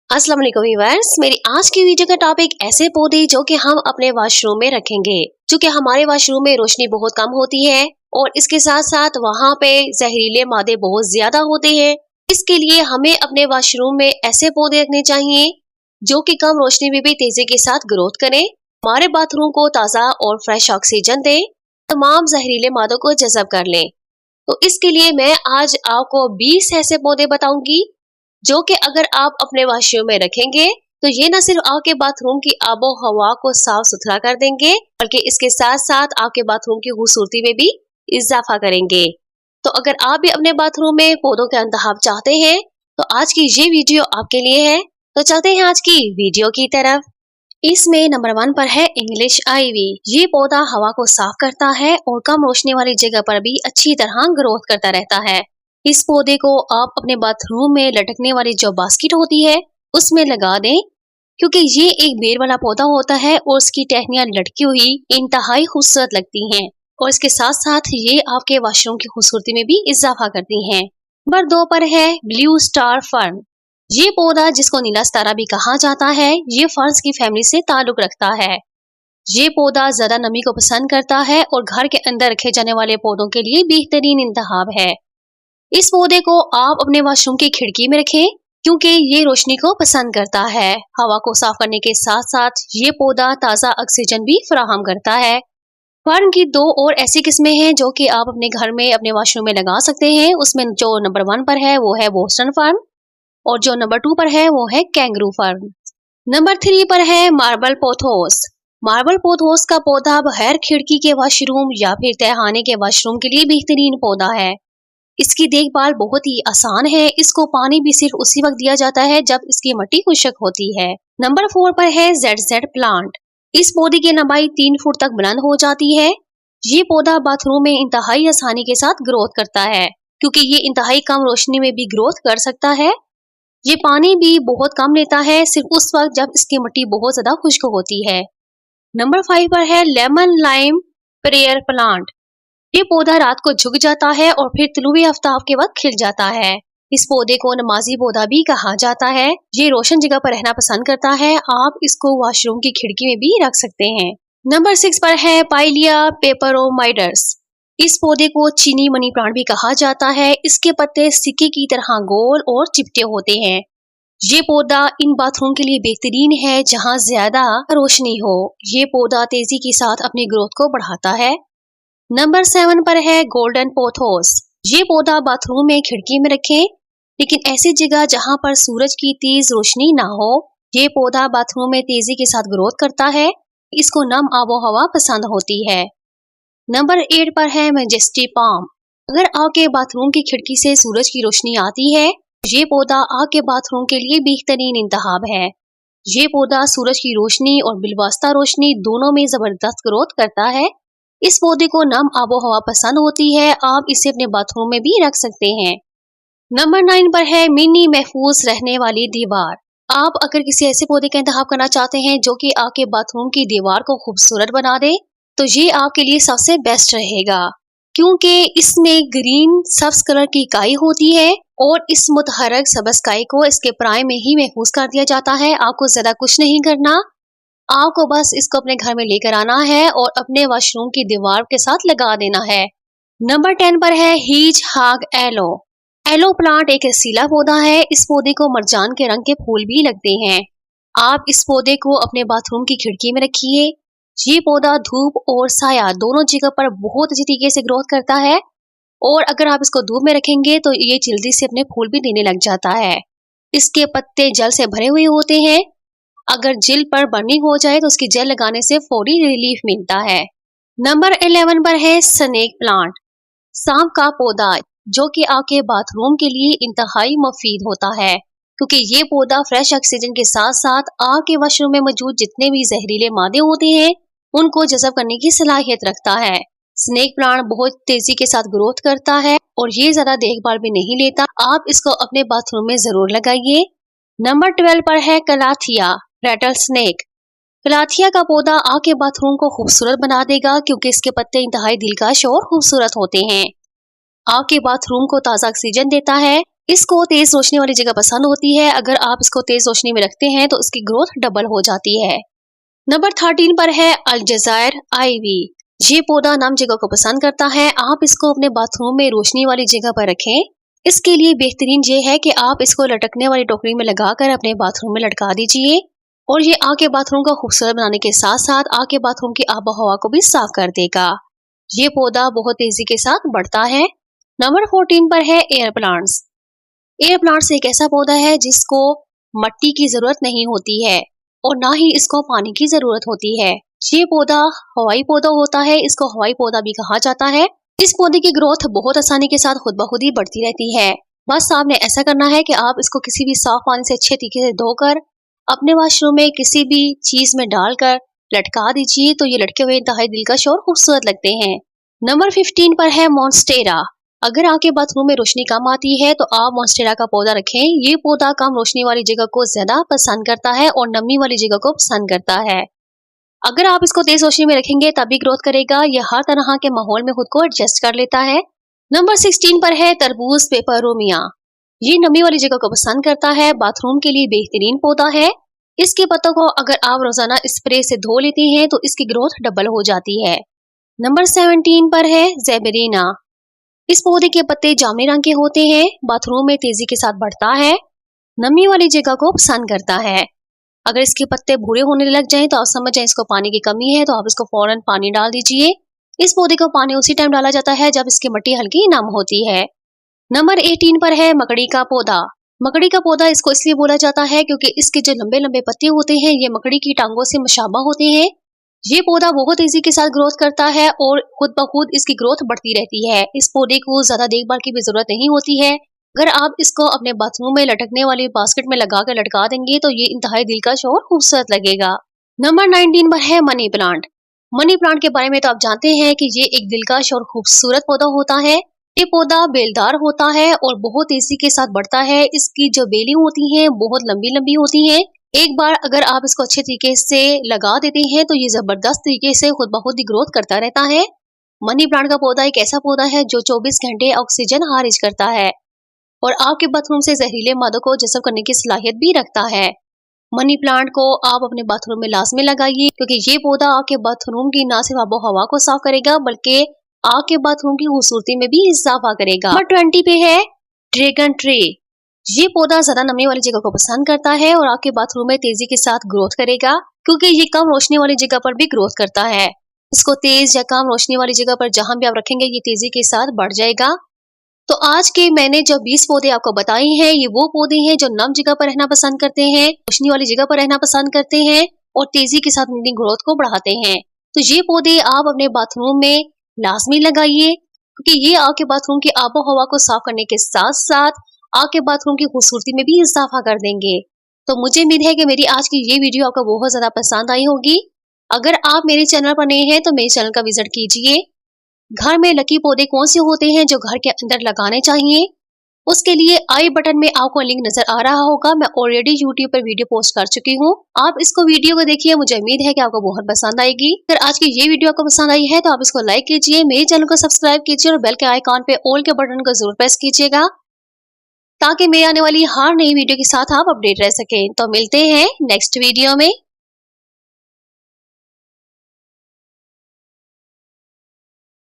अस्सलाम वालेकुम व्यूअर्स, मेरी आज की वीडियो का टॉपिक ऐसे पौधे जो कि हम अपने वॉशरूम में रखेंगे। क्योंकि हमारे वॉशरूम में रोशनी बहुत कम होती है और इसके साथ साथ वहाँ पे जहरीले मादे बहुत ज्यादा होते हैं। इसके लिए हमें अपने वॉशरूम में ऐसे पौधे रखने चाहिए जो कि कम रोशनी में भी तेजी के साथ ग्रोथ करें, हमारे बाथरूम को ताज़ा और फ्रेश ऑक्सीजन दें, तमाम जहरीले मादों को जज़ब कर लें। तो इसके लिए मैं आज आपको 20 ऐसे पौधे बताऊंगी जो कि अगर आप अपने वॉशरूम में रखेंगे तो ये न सिर्फ आपके बाथरूम की आबो हवा को साफ सुथरा कर देंगे बल्कि इसके साथ साथ आपके बाथरूम की खूबसूरती में भी इजाफा करेंगे। तो अगर आप भी अपने बाथरूम में पौधों का इंतखाब चाहते हैं तो आज की ये वीडियो आपके लिए है। तो चलते हैं आज की वीडियो की तरफ। इसमें नंबर 1 पर है इंग्लिश आईवी। ये पौधा हवा को साफ करता है और कम रोशनी वाली जगह पर भी अच्छी तरह ग्रोथ करता रहता है। इस पौधे को आप अपने बाथरूम में लटकने वाली जो बास्केट होती है उसमें लगा दें, क्योंकि ये एक बेर वाला पौधा होता है और उसकी टहनियां लटकी हुई इंतहाई खूबसूरत लगती हैं और इसके साथ साथ ये आपके वॉशरूम की खूबसूरती में भी इजाफा करती हैं। नंबर 2 पर है ब्लू स्टार फर्न। ये पौधा जिसको नीला सितारा भी कहा जाता है, ये फर्न्स की फैमिली से ताल्लुक रखता है। ये पौधा ज्यादा नमी को पसंद करता है और घर के अंदर रखे जाने वाले पौधों के लिए बेहतरीन इंतखाब है। इस पौधे को आप अपने वॉशरूम की खिड़की में रखें क्योंकि ये रोशनी को पसंद करता है। हवा को साफ करने के साथ साथ ये पौधा ताज़ा ऑक्सीजन भी फराहम करता है। फर्न की 2 और ऐसी किस्में हैं जो कि आप अपने घर में अपने वॉशरूम में लगा सकते हैं। उसमें जो नंबर 1 पर है वो है बोस्टन फर्न और जो नंबर 2 पर है वो है कैंगरू फर्न। नंबर 3 पर है मार्बल पोथोस। मार्बल पोथोस का पौधा बगैर खिड़की के वॉशरूम या फिर तहखाने के वॉशरूम के लिए बेहतरीन पौधा है। इसकी देखभाल बहुत ही आसान है। इसको पानी भी सिर्फ उसी वक्त दिया जाता है जब इसकी मिट्टी खुश्क होती है। नंबर 4 पर है ZZ प्लांट। इस पौधे की लंबाई 3 फुट तक बुलंद हो जाती है। ये पौधा बाथरूम में इंतहाई आसानी के साथ ग्रोथ करता है क्योंकि ये इंतहाई कम रोशनी में भी ग्रोथ कर सकता है। ये पानी भी बहुत कम लेता है, सिर्फ उस वक्त जब इसकी मिट्टी बहुत ज्यादा खुश्क होती है। नंबर 5 पर है लेमन लाइम प्रेयर प्लांट। ये पौधा रात को झुक जाता है और फिर तुलुए आफ्ताब के वक्त खिल जाता है। इस पौधे को नमाजी पौधा भी कहा जाता है। ये रोशन जगह पर रहना पसंद करता है। आप इसको वॉशरूम की खिड़की में भी रख सकते हैं। नंबर 6 पर है पाइलिया पेपरोमाइडस। इस पौधे को चीनी मनी प्लांट भी कहा जाता है। इसके पत्ते सिक्के की तरह गोल और चिपटे होते हैं। ये पौधा इन बाथरूम के लिए बेहतरीन है जहाँ ज्यादा रोशनी हो। ये पौधा तेजी के साथ अपनी ग्रोथ को बढ़ाता है। नंबर 7 पर है गोल्डन पोथोस। ये पौधा बाथरूम में खिड़की में रखें, लेकिन ऐसी जगह जहां पर सूरज की तेज रोशनी ना हो। ये पौधा बाथरूम में तेजी के साथ ग्रोथ करता है। इसको नम आबो हवा पसंद होती है। नंबर 8 पर है मैजेस्टी पाम। अगर आपके बाथरूम की खिड़की से सूरज की रोशनी आती है, ये पौधा आपके बाथरूम के लिए बेहतरीन इंतखाब है। ये पौधा सूरज की रोशनी और बिलवास्ता रोशनी दोनों में जबरदस्त ग्रोथ करता है। इस पौधे को नम आबो हवा पसंद होती है। आप इसे अपने बाथरूम में भी रख सकते हैं। नंबर 9 पर है मिनी महफूज रहने वाली दीवार। आप अगर किसी ऐसे पौधे का इंतखाब करना चाहते हैं जो कि आपके बाथरूम की दीवार को खूबसूरत बना दे, तो ये आपके लिए सबसे बेस्ट रहेगा क्योंकि इसमें ग्रीन सब्ज कलर की काई होती है और इस मुतहरक सब्ज काई को इसके प्राइम में ही महफूज कर दिया जाता है। आपको ज्यादा कुछ नहीं करना, आपको बस इसको अपने घर में लेकर आना है और अपने वॉशरूम की दीवार के साथ लगा देना है। नंबर 10 पर है हीज हाग एलो। एलो प्लांट एक रसीला पौधा है। इस पौधे को मरजान के रंग के फूल भी लगते हैं। आप इस पौधे को अपने बाथरूम की खिड़की में रखिए। ये पौधा धूप और साया दोनों जगह पर बहुत अच्छी तरीके से ग्रोथ करता है और अगर आप इसको धूप में रखेंगे तो ये जल्दी से अपने फूल भी देने लग जाता है। इसके पत्ते जल से भरे हुए होते हैं। अगर जेल पर बर्निंग हो जाए तो उसकी जेल लगाने से फौरी रिलीफ मिलता है। नंबर 11 पर है स्नेक प्लांट, सांप का पौधा, जो कि आपके बाथरूम के लिए इंतहाई मुफीद होता है क्योंकि ये पौधा फ्रेश ऑक्सीजन के साथ साथ आपके वॉशरूम में मौजूद जितने भी जहरीले मादे होते हैं उनको जज़ब करने की सलाहियत रखता है। स्नेक प्लांट बहुत तेजी के साथ ग्रोथ करता है और ये ज्यादा देखभाल भी नहीं लेता। आप इसको अपने बाथरूम में जरूर लगाइए। नंबर 12 पर है कलाथिया रेटल स्नेक। कलाथिया का पौधा आपके बाथरूम को खूबसूरत बना देगा क्योंकि इसके पत्ते इंतहाई दिलकश और खूबसूरत होते हैं। आपके बाथरूम को ताज़ा ऑक्सीजन देता है इसको तेज रोशनी वाली जगह पसंद होती है। अगर आप इसको तेज रोशनी में रखते हैं तो इसकी ग्रोथ डबल हो जाती है। नंबर 13 पर है अल्जाइर आईवी। ये पौधा नम जगह को पसंद करता है। आप इसको अपने बाथरूम में रोशनी वाली जगह पर रखें। इसके लिए बेहतरीन ये है कि आप इसको लटकने वाली टोकरी में लगाकर अपने बाथरूम में लटका दीजिए और ये आपके बाथरूम को खूबसूरत बनाने के साथ साथ आपके बाथरूम की आबो हवा को भी साफ कर देगा। ये पौधा बहुत तेजी के साथ बढ़ता है। नंबर 14 पर है एयर प्लांट्स। एयर प्लांट्स एक ऐसा पौधा है जिसको मट्टी की जरूरत नहीं होती है और ना ही इसको पानी की जरूरत होती है। ये पौधा हवाई पौधा होता है। इसको हवाई पौधा भी कहा जाता है। इस पौधे की ग्रोथ बहुत आसानी के साथ खुद ब खुद ही बढ़ती रहती है। बस आपने ऐसा करना है कि आप इसको किसी भी साफ पानी से अच्छे तरीके से धोकर अपने वॉशरूम में किसी भी चीज में डालकर लटका दीजिए तो ये लटके हुए इंतहाई दिलकश और खूबसूरत लगते हैं। नंबर 15 पर है मॉन्स्टेरा। अगर आपके बाथरूम में रोशनी कम आती है तो आप मॉन्स्टेरा का पौधा रखें। ये पौधा कम रोशनी वाली जगह को ज्यादा पसंद करता है और नमी वाली जगह को पसंद करता है। अगर आप इसको तेज रोशनी में रखेंगे तभी ग्रोथ करेगा। यह हर तरह के माहौल में खुद को एडजस्ट कर लेता है। नंबर 16 पर है तरबूज पेपरोमिया। ये नमी वाली जगह को पसंद करता है। बाथरूम के लिए बेहतरीन पौधा है। इसके पत्तों को अगर आप रोजाना स्प्रे से धो लेते हैं तो इसकी ग्रोथ डबल हो जाती है। नंबर 17 पर है जेबरीना। इस पौधे के पत्ते जामुनी रंग के होते हैं। बाथरूम में तेजी के साथ बढ़ता है। नमी वाली जगह को पसंद करता है। अगर इसके पत्ते भूरे होने लग जाएं तो आप समझ जाएं इसको पानी की कमी है तो आप इसको फौरन पानी डाल दीजिए। इस पौधे को पानी उसी टाइम डाला जाता है जब इसकी मिट्टी हल्की नम होती है। नंबर 18 पर है मकड़ी का पौधा। मकड़ी का पौधा इसको इसलिए बोला जाता है क्योंकि इसके जो लंबे लंबे पत्ते होते हैं ये मकड़ी की टांगों से मुशाबा होते हैं। ये पौधा बहुत तेजी के साथ ग्रोथ करता है और खुद ब खुद इसकी ग्रोथ बढ़ती रहती है। इस पौधे को ज्यादा देखभाल की भी जरूरत नहीं होती है। अगर आप इसको अपने बाथरूम में लटकने वाली बास्केट में लगाकर लटका देंगे तो ये इंतहाई दिलकश और खूबसूरत लगेगा। नंबर 19 पर है मनी प्लांट। मनी प्लांट के बारे में तो आप जानते हैं कि ये एक दिलकश और खूबसूरत पौधा होता है। ये पौधा बेलदार होता है और बहुत तेजी के साथ बढ़ता है। इसकी जो बेलें होती हैं बहुत लंबी लंबी होती हैं। एक बार अगर आप इसको अच्छे तरीके से लगा देते हैं तो ये जबरदस्त तरीके से खुद ब खुद ही ग्रोथ करता रहता है। मनी प्लांट का पौधा एक ऐसा पौधा है जो 24 घंटे ऑक्सीजन खारिज करता है और आपके बाथरूम से जहरीले मादों को जज़ब करने की सलाहियत भी रखता है। मनी प्लांट को आप अपने बाथरूम में लाजमी लगाइए क्योंकि ये पौधा आपके बाथरूम की ना सिर्फ आबो हवा को साफ करेगा बल्कि आपके बाथरूम की खूबसूरती में भी इजाफा करेगा। नंबर 20 पे है ड्रैगन ट्री। ये पौधा ज्यादा नमी वाली जगह को पसंद करता है और आपके बाथरूम में तेजी के साथ ग्रोथ करेगा क्योंकि ये कम रोशनी वाली जगह पर भी ग्रोथ करता है। इसको तेज या कम रोशनी वाली जगह पर जहां भी आप रखेंगे ये तेजी के साथ बढ़ जाएगा। तो आज के मैंने जो 20 पौधे आपको बताए हैं ये वो पौधे हैं जो नम जगह पर रहना पसंद करते हैं, रोशनी वाली जगह पर रहना पसंद करते हैं और तेजी के साथ अपनी ग्रोथ को बढ़ाते हैं। तो ये पौधे आप अपने बाथरूम में लाजमी लगाइए क्योंकि ये आपके बाथरूम की आबो हवा को साफ करने के साथ साथ आपके बाथरूम की खूबसूरती में भी इजाफा कर देंगे। तो मुझे उम्मीद है कि मेरी आज की ये वीडियो आपको बहुत ज्यादा पसंद आई होगी। अगर आप मेरे चैनल पर नए हैं तो मेरे चैनल का विजिट कीजिए। घर में लकी पौधे कौन से होते हैं जो घर के अंदर लगाने चाहिए, उसके लिए आई बटन में आपको लिंक नजर आ रहा होगा। मैं ऑलरेडी यूट्यूब पर वीडियो पोस्ट कर चुकी हूँ। आप इसको वीडियो को देखिए, मुझे उम्मीद है कि आपको बहुत पसंद आएगी। अगर आज की ये वीडियो आपको पसंद आई है तो आप इसको लाइक कीजिए, मेरे चैनल को सब्सक्राइब कीजिए और बेल के आइकॉन पे ऑल के बटन को जरूर प्रेस कीजिएगा ताकि मेरे आने वाली हर नई वीडियो के साथ आप अपडेट रह सकें। तो मिलते हैं नेक्स्ट वीडियो में।